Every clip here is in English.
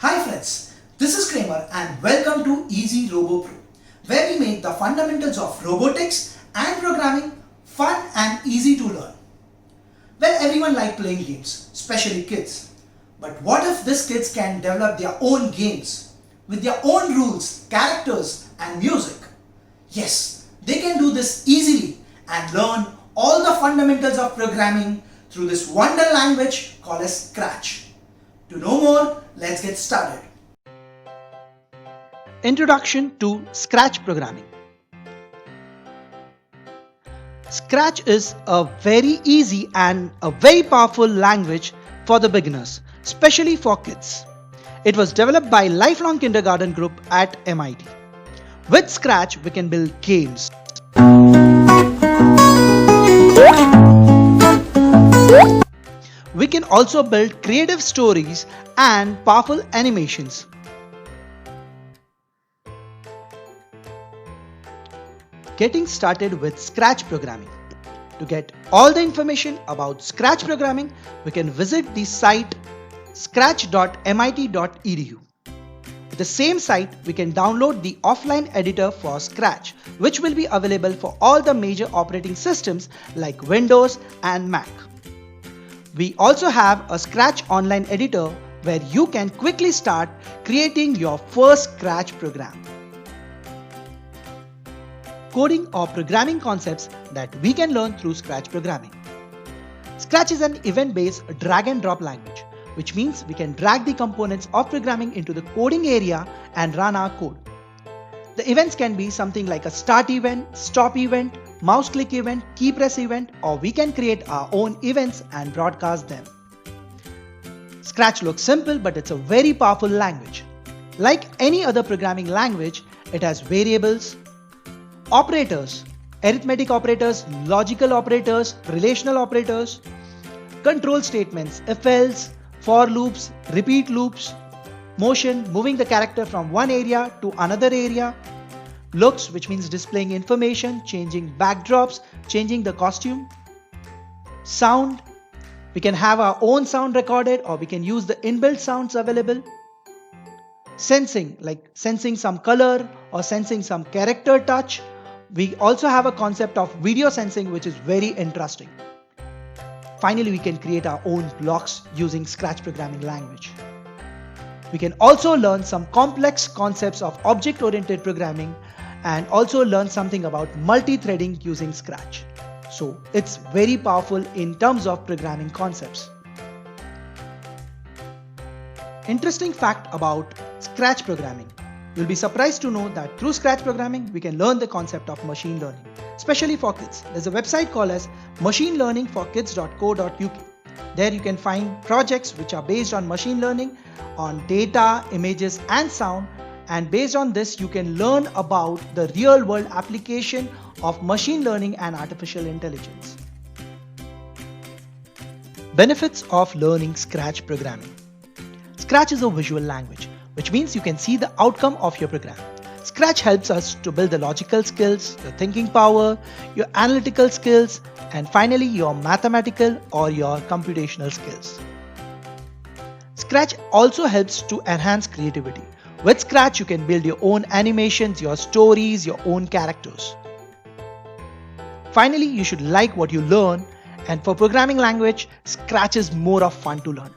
Hi friends, this is Kramer and welcome to Easy Robo Pro, where we make the fundamentals of robotics and programming fun and easy to learn. Well, everyone likes playing games, especially kids. But what if these kids can develop their own games with their own rules, characters and music? Yes, they can do this easily and learn all the fundamentals of programming through this wonder language called as Scratch. To know more, let's get started. Introduction to Scratch programming. Scratch is a very easy and a very powerful language for the beginners, especially for kids. It was developed by Lifelong Kindergarten Group at MIT. With Scratch, we can build games. We can also build creative stories and powerful animations. Getting started with Scratch programming. To get all the information about Scratch programming, we can visit the site scratch.mit.edu. With the same site, we can download the offline editor for Scratch, which will be available for all the major operating systems like Windows and Mac. We also have a Scratch online editor where you can quickly start creating your first Scratch program. Coding or programming concepts that we can learn through Scratch programming. Scratch is an event-based drag and drop language, which means we can drag the components of programming into the coding area and run our code. The events can be something like a start event, stop event, mouse click event, key press event, or we can create our own events and broadcast them. Scratch looks simple, but it's a very powerful language. Like any other programming language, it has variables, operators, arithmetic operators, logical operators, relational operators, control statements, if else, for loops, repeat loops, motion, moving the character from one area to another area, looks, which means displaying information, changing backdrops, changing the costume, sound, we can have our own sound recorded or we can use the inbuilt sounds available, sensing, like sensing some color or sensing some character touch. We also have a concept of video sensing, which is very interesting. Finally, we can create our own blocks using Scratch programming language. We can also learn some complex concepts of object-oriented programming and also learn something about multi-threading using Scratch. So it's very powerful in terms of programming concepts. Interesting fact about Scratch programming. You'll be surprised to know that through Scratch programming, we can learn the concept of machine learning, especially for kids. There's a website called as machinelearningforkids.co.uk. There you can find projects which are based on machine learning, on data, images and sound, and based on this you can learn about the real world application of machine learning and artificial intelligence. Benefits of learning Scratch programming. Scratch is a visual language, which means you can see the outcome of your program. Scratch helps us to build the logical skills, your thinking power, your analytical skills, and finally your mathematical or your computational skills. Scratch also helps to enhance creativity. With Scratch, you can build your own animations, your stories, your own characters. Finally, you should like what you learn, and for programming language, Scratch is more of fun to learn.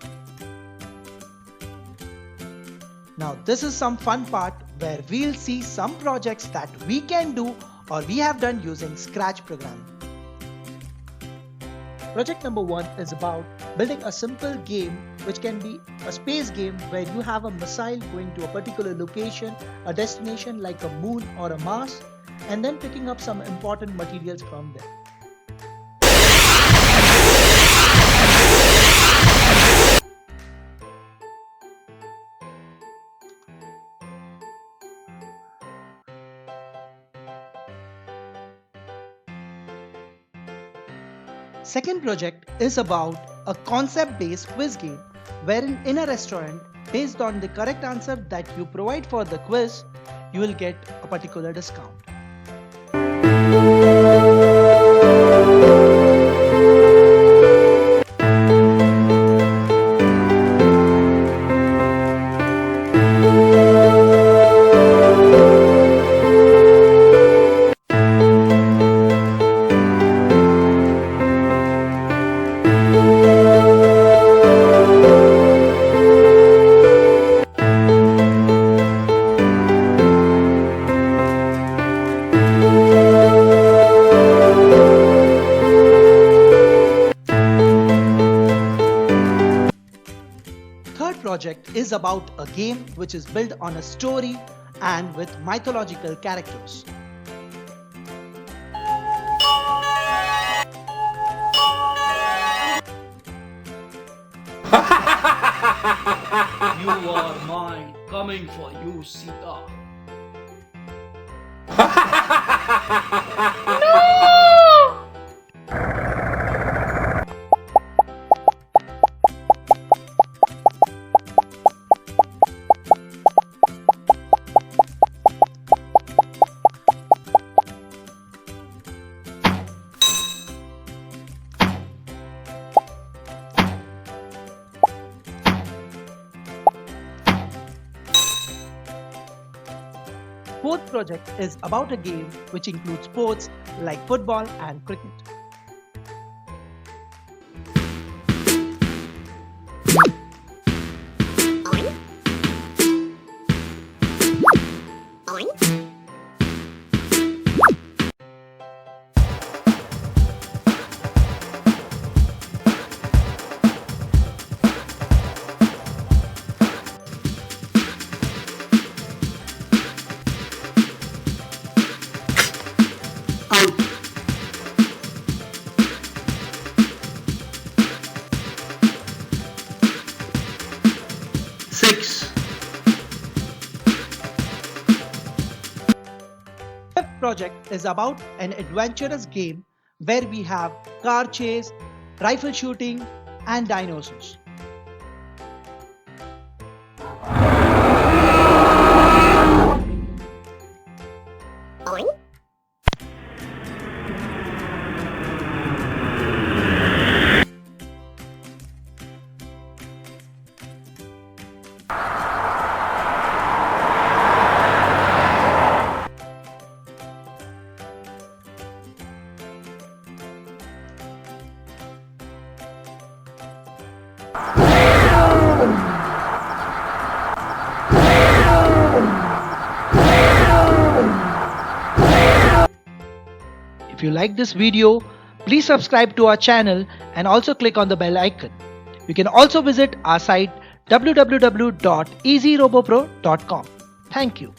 Now, this is some fun part where we'll see some projects that we can do or we have done using Scratch programming. Project number 1 is about building a simple game which can be a space game where you have a missile going to a particular location, a destination like a moon or a Mars, and then picking up some important materials from there. Second project is about a concept-based quiz game wherein in a restaurant, based on the correct answer that you provide for the quiz, you will get a particular discount. is about a game which is built on a story and with mythological characters. You are mine, coming for you, Sita. Fourth project is about a game which includes sports like football and cricket. Six. Fifth project is about an adventurous game where we have car chase, rifle shooting, and dinosaurs. If you like this video, please subscribe to our channel and also click on the bell icon. You can also visit our site www.easyrobopro.com. Thank you.